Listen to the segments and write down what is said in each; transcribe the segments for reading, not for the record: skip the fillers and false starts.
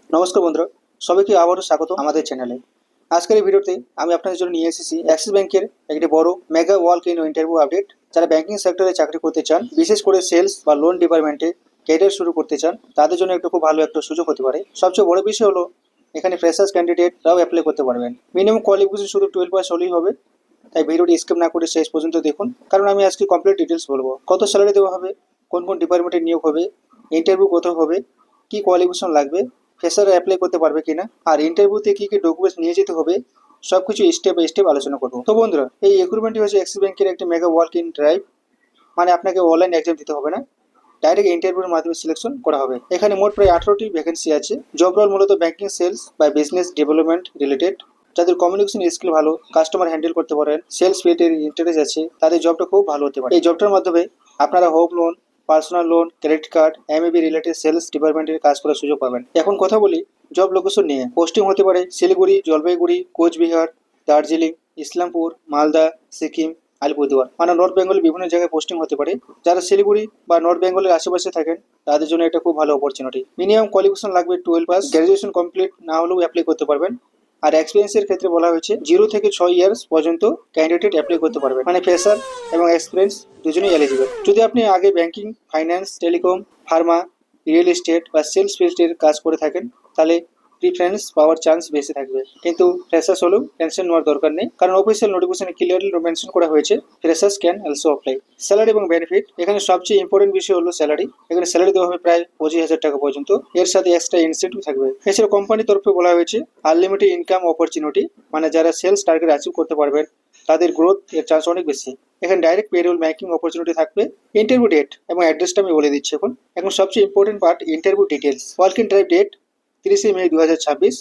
নমস্কার বন্ধুরা, সবাইকে আবারও স্বাগত আমাদের চ্যানেলে। আজকের এই ভিডিওতে আমি আপনাদের জন্য নিয়ে এসেছি অ্যাক্সিস ব্যাংকের একটি বড় mega walk in interview update. যারা ব্যাংকিং সেক্টরে চাকরি করতে চান, বিশেষ করে সেলস বা লোন ডিপার্টমেন্টে ক্যারিয়ার শুরু করতে চান, তাদের জন্য একটু খুব ভালো একটা সুযোগ হতে পারে। সবচেয়ে বড় বিষয় হলো এখানে ফ্রেশার্স ক্যান্ডিডেটরাও অ্যাপ্লাই করতে পারবেন। মিনিমাম কোয়ালিফিকেশন শুধু 12 পাস হলেই হবে। তাই ভিডিওটি স্কিপ না করে শেষ পর্যন্ত দেখুন, কারণ আমি আজকে কমপ্লিট ডিটেলস বলবো। কত স্যালারি দেওয়া হবে, কোন কোন ডিপার্টমেন্টে নিয়োগ হবে, ইন্টারভিউ কত হবে, কি কোয়ালিফিকেশন লাগবে, ফ্রেশাররা অ্যাপ্লাই করতে পারবে কিনা, আর ইন্টারভিউতে কি কি ডকুমেন্টস নিয়ে যেতে হবে, সবকিছু স্টেপ বাই স্টেপ আলোচনা করবো। তো বন্ধুরা, এই রিক্রুটমেন্টটি হচ্ছে অ্যাক্সিস ব্যাংকের একটি মেগা ওয়ার্ক ইন ড্রাইভ। মানে আপনাকে অনলাইন এক্সাম দিতে হবে না, ডাইরেক্ট ইন্টারভিউর মাধ্যমে সিলেকশন করা হবে। এখানে মোট প্রায় 18টি ভ্যাকেন্সি আছে। জব রোল মূলত ব্যাংকিং, সেলস বা বিজনেস ডেভেলপমেন্ট রিলেটেড। যাদের কমিউনিকেশন স্কিল ভালো, কাস্টমার হ্যান্ডেল করতে পারেন, সেলস ফিল্ডের ইন্টারেস্ট আছে, তাদের জবটা খুব ভালো হতে পারে। এই জবটার মাধ্যমে আপনারা home loan, personal loan, credit card, MAB related sales ডিপার্টমেন্টের কাজ করার সুযোগ পাবেন। এখন কথা বলি জব লোকেশন নিয়ে। পোস্টিং হতে পারে শিলিগুড়ি, জলপাইগুড়ি, কোচবিহার, দার্জিলিং, ইসলামপুর, মালদা, সিকিম, আলিপুরদুয়ার, মানে নর্থ বেঙ্গলের বিভিন্ন জায়গায় পোস্টিং হতে পারে। যারা শিলিগুড়ি বা নর্থ বেঙ্গলের আশেপাশে থাকেন, তাদের জন্য এটা খুব ভালো অপরচুনিটি। মিনিমাম কোয়ালিফিকেশন লাগবে 12 পাস, গ্র্যাজুয়েশন কমপ্লিট না হলেও অ্যাপ্লাই করতে পারবেন। আর এক্সপিরিয়েন্সের ক্ষেত্রে বলা হয়েছে 0 থেকে 6 ইয়ার্স পর্যন্ত ক্যান্ডিডেট অ্যাপ্লাই করতে পারবেন। মানে ফ্রেশার এবং এক্সপিরিয়েন্স দুজনেই এলিজিবল। যদি আপনি আগে banking, finance, telecom, Pharma, real estate বা সেলস ফিল্ডের কাজ করে থাকেন, তাহলে প্রিফারেন্স পাওয়ার চান্স বেশি থাকবে। কিন্তু ফ্রেশার্স হলেও টেনশন নেওয়ার দরকার নেই, কারণ অফিসিয়াল নোটিফিকেশনে ক্লিয়ারলি মেনশন করা হয়েছে freshers can also apply. Salary এবং বেনিফিট, এখানে সবচেয়ে ইম্পর্টেন্ট বিষয় হলো স্যালারি। এখানে স্যালারি দেওয়া হবে প্রায় 25,000 টাকা পর্যন্ত। এর সাথে এক্সট্রা ইনসেন্টিভ থাকবে। এছাড়া কোম্পানির তরফে বলা হয়েছে আনলিমিটেড ইনকাম অপরচুনিটি, মানে যারা সেলস টার্গেট অ্যাচিভ করতে পারবেন, তাদের গ্রোথ এর চান্স অনেক বেশি। এখানে ডাইরেক্ট পেরোল মেকিং অপরচুনিটি থাকবে। ইন্টারভিউ ডেট এবং অ্যাড্রেসটা আমি বলে দিচ্ছি। এখন সবচেয়ে important part, interview details. Walk in drive date 30 May 2026,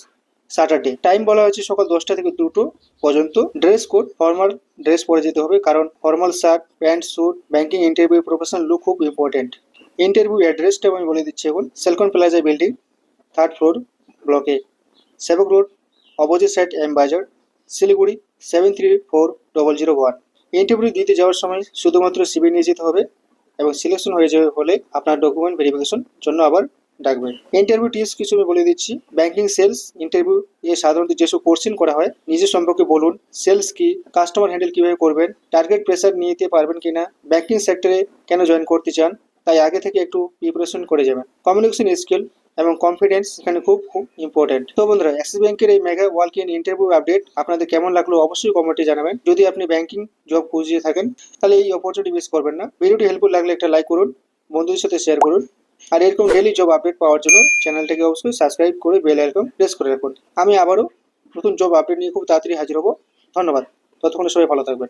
Saturday. Time বলা হয়েছে সকাল 10টা থেকে 2টো পর্যন্ত। ড্রেস কোড ফর্মাল ড্রেস পরে যেতে হবে, কারণ formal shirt, pant, suit, banking interview professional look খুব ইম্পর্টেন্ট। ইন্টারভিউ অ্যাড্রেসটা আমি বলে দিচ্ছি। এখন সেলকন প্লাজা বিল্ডিং, 3rd ফ্লোর, ব্লকে, সেবক রোড, অপোজিট সাইড, এম বাজার, শিলিগুড়ি 734001। ইন্টারভিউ দিতে যাওয়ার সময় শুধুমাত্র সিভি নিয়ে যেতে হবে, এবং সিলেকশন হয়ে যাবে হলে আপনার ডকুমেন্ট ভেরিফিকেশন জন্য আবার ডাকবে। ইন্টারভিউ টিপস কিছু আমি বলে দিচ্ছি। ব্যাংকিং সেলস ইন্টারভিউ এ সাধারণত যেসব কোশ্চেন করা হয়, নিজের সম্পর্কে বলুন, সেলস কি, কাস্টমার হ্যান্ডেল কিভাবে করবেন, টার্গেট প্রেসার নিতে পারবেন কিনা, ব্যাংকিং সেক্টরে কেন জয়েন করতে চান, তাই আগে থেকে একটু প্রিপারেশন করে যাবেন। কমিউনিকেশন স্কিল এবং কনফিডেন্স এখানে খুব খুব ইম্পর্টেন্ট। তো বন্ধুরা, অ্যাক্সিস ব্যাংকের এই mega work in interview update আপনাদের কেমন লাগলো অবশ্যই কমেন্টে জানাবেন। যদি আপনি ব্যাংকিং জব খুঁজে থাকেন, তাহলে এই অপরচুনিটি মিস করবেন না। ভিডিওটি হেল্পফুল লাগলে একটা লাইক করুন, বন্ধুদের সাথে শেয়ার করুন। আর এরকম ডেইলি জব আপডেট পাওয়ার জন্য চ্যানেলটাকে অবশ্যই সাবস্ক্রাইব করে বেল আইকন প্রেস করে রাখুন। আমি আবারও নতুন জব আপডেট নিয়ে খুব তাড়াতাড়ি হাজির হব। ধন্যবাদ। ততক্ষণে সবাই ভালো থাকবেন।